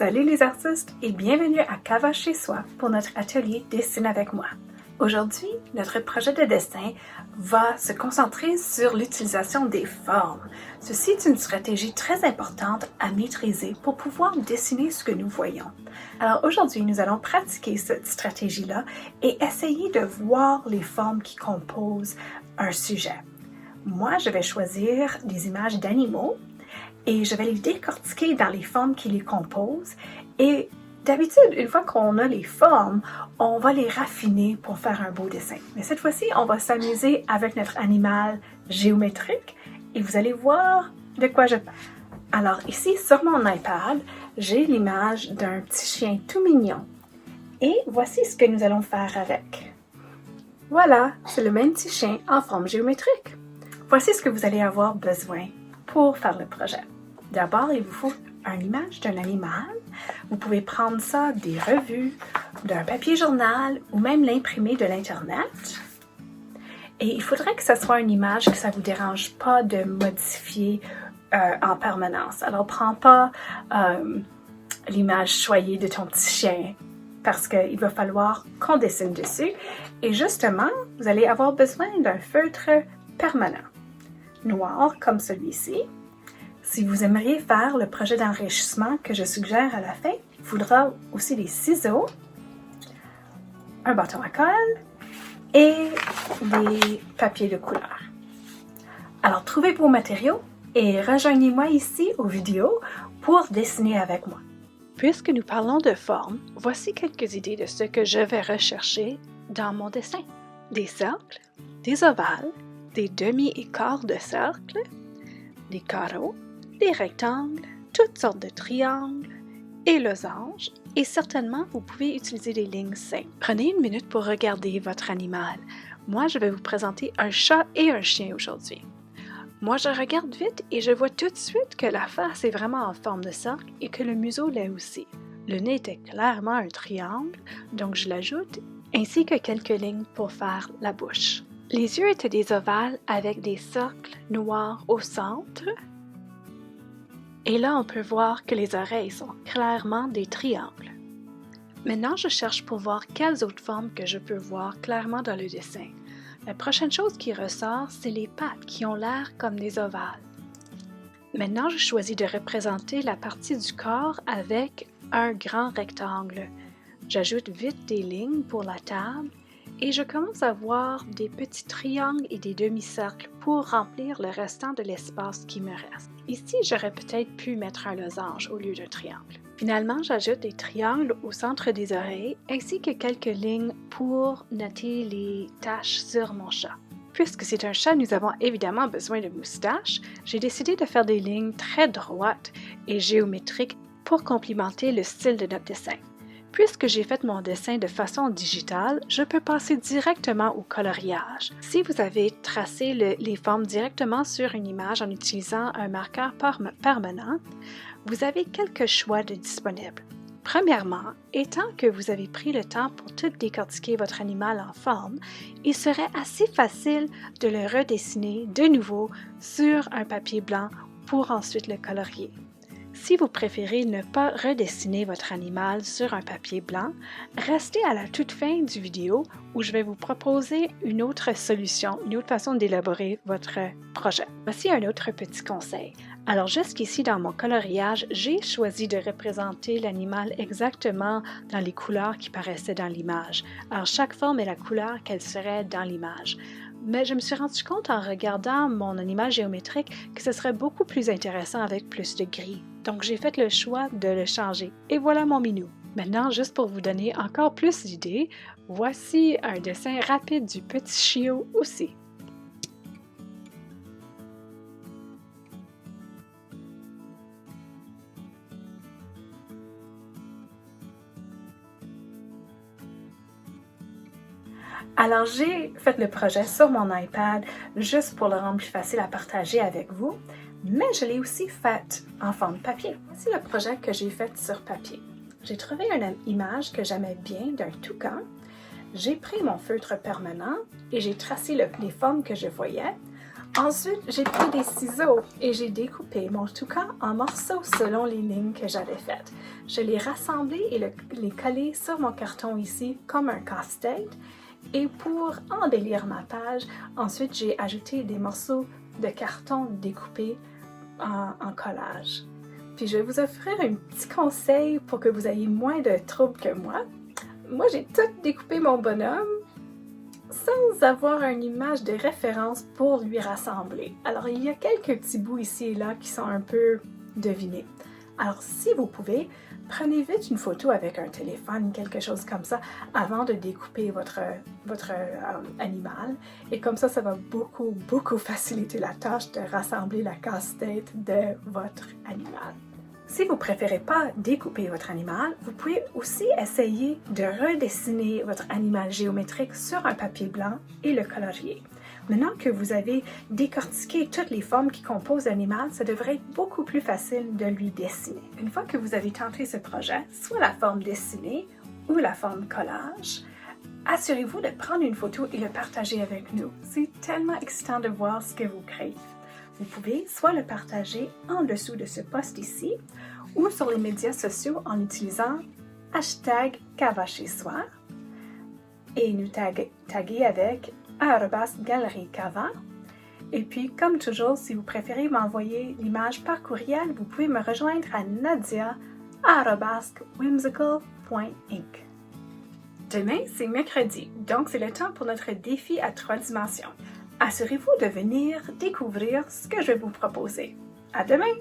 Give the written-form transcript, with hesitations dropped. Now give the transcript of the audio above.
Salut les artistes et bienvenue à Cava chez soi pour notre atelier Dessine avec moi. Aujourd'hui, notre projet de dessin va se concentrer sur l'utilisation des formes. Ceci est une stratégie très importante à maîtriser pour pouvoir dessiner ce que nous voyons. Alors aujourd'hui, nous allons pratiquer cette stratégie-là et essayer de voir les formes qui composent un sujet. Moi, je vais choisir des images d'animaux et je vais les décortiquer dans les formes qui les composent. Et d'habitude, une fois qu'on a les formes, on va les raffiner pour faire un beau dessin. Mais cette fois-ci, on va s'amuser avec notre animal géométrique et vous allez voir de quoi je parle. Alors ici, sur mon iPad, j'ai l'image d'un petit chien tout mignon. Et voici ce que nous allons faire avec. Voilà, c'est le même petit chien en forme géométrique. Voici ce que vous allez avoir besoin pour faire le projet. D'abord, il vous faut une image d'un animal. Vous pouvez prendre ça des revues, d'un papier journal ou même l'imprimer de l'Internet. Et il faudrait que ce soit une image que ça ne vous dérange pas de modifier en permanence. Alors, prends pas l'image choyée de ton petit chien parce qu'il va falloir qu'on dessine dessus. Et justement, vous allez avoir besoin d'un feutre permanent, noir comme celui-ci. Si vous aimeriez faire le projet d'enrichissement que je suggère à la fin, il faudra aussi des ciseaux, un bâton à colle et des papiers de couleur. Alors, trouvez vos matériaux et rejoignez-moi ici aux vidéos pour dessiner avec moi. Puisque nous parlons de forme, voici quelques idées de ce que je vais rechercher dans mon dessin. Des cercles, des ovales, des demi et quarts de cercle, des carreaux, des rectangles, toutes sortes de triangles et losanges, et certainement vous pouvez utiliser des lignes simples. Prenez une minute pour regarder votre animal. Moi, je vais vous présenter un chat et un chien aujourd'hui. Moi, je regarde vite et je vois tout de suite que la face est vraiment en forme de cercle et que le museau l'est aussi. Le nez était clairement un triangle, donc je l'ajoute, ainsi que quelques lignes pour faire la bouche. Les yeux étaient des ovales avec des cercles noirs au centre. Et là, on peut voir que les oreilles sont clairement des triangles. Maintenant, je cherche pour voir quelles autres formes que je peux voir clairement dans le dessin. La prochaine chose qui ressort, c'est les pattes qui ont l'air comme des ovales. Maintenant, je choisis de représenter la partie du corps avec un grand rectangle. J'ajoute vite des lignes pour la table et je commence à voir des petits triangles et des demi-cercles pour remplir le restant de l'espace qui me reste. Ici, j'aurais peut-être pu mettre un losange au lieu d'un triangle. Finalement, j'ajoute des triangles au centre des oreilles ainsi que quelques lignes pour noter les taches sur mon chat. Puisque c'est un chat, nous avons évidemment besoin de moustaches. J'ai décidé de faire des lignes très droites et géométriques pour complimenter le style de notre dessin. Puisque j'ai fait mon dessin de façon digitale, je peux passer directement au coloriage. Si vous avez tracé les formes directement sur une image en utilisant un marqueur permanent, vous avez quelques choix de disponibles. Premièrement, étant que vous avez pris le temps pour tout décortiquer votre animal en forme, il serait assez facile de le redessiner de nouveau sur un papier blanc pour ensuite le colorier. Si vous préférez ne pas redessiner votre animal sur un papier blanc, restez à la toute fin du vidéo où je vais vous proposer une autre solution, une autre façon d'élaborer votre projet. Voici un autre petit conseil. Alors jusqu'ici dans mon coloriage, j'ai choisi de représenter l'animal exactement dans les couleurs qui paraissaient dans l'image. Alors chaque forme est la couleur qu'elle serait dans l'image. Mais je me suis rendu compte en regardant mon animal géométrique que ce serait beaucoup plus intéressant avec plus de gris. Donc j'ai fait le choix de le changer. Et voilà mon minou. Maintenant, juste pour vous donner encore plus d'idées, voici un dessin rapide du petit chiot aussi. Alors, j'ai fait le projet sur mon iPad juste pour le rendre plus facile à partager avec vous, mais je l'ai aussi fait en forme papier. Voici le projet que j'ai fait sur papier. J'ai trouvé une image que j'aimais bien d'un toucan. J'ai pris mon feutre permanent et j'ai tracé les formes que je voyais. Ensuite, j'ai pris des ciseaux et j'ai découpé mon toucan en morceaux selon les lignes que j'avais faites. Je l'ai rassemblé et les collé sur mon carton ici comme un casse-tête. Et pour embellir ma page, ensuite j'ai ajouté des morceaux de carton découpés en collage. Puis je vais vous offrir un petit conseil pour que vous ayez moins de troubles que moi. Moi, j'ai tout découpé mon bonhomme sans avoir une image de référence pour lui rassembler. Alors, il y a quelques petits bouts ici et là qui sont un peu devinés. Alors, si vous pouvez, prenez vite une photo avec un téléphone, quelque chose comme ça, avant de découper votre animal. Et comme ça va beaucoup faciliter la tâche de rassembler la casse-tête de votre animal. Si vous ne préférez pas découper votre animal, vous pouvez aussi essayer de redessiner votre animal géométrique sur un papier blanc et le colorier. Maintenant que vous avez décortiqué toutes les formes qui composent l'animal, ça devrait être beaucoup plus facile de lui dessiner. Une fois que vous avez tenté ce projet, soit la forme dessinée ou la forme collage, assurez-vous de prendre une photo et le partager avec nous. C'est tellement excitant de voir ce que vous créez. Vous pouvez soit le partager en dessous de ce post ici ou sur les médias sociaux en utilisant #CavaChezSoi et nous taguer avec @GalérieCava. Et puis, comme toujours, si vous préférez m'envoyer l'image par courriel, vous pouvez me rejoindre à nadia@whimsical.inc. Demain, c'est mercredi, donc c'est le temps pour notre défi à 3 dimensions. Assurez-vous de venir découvrir ce que je vais vous proposer. À demain!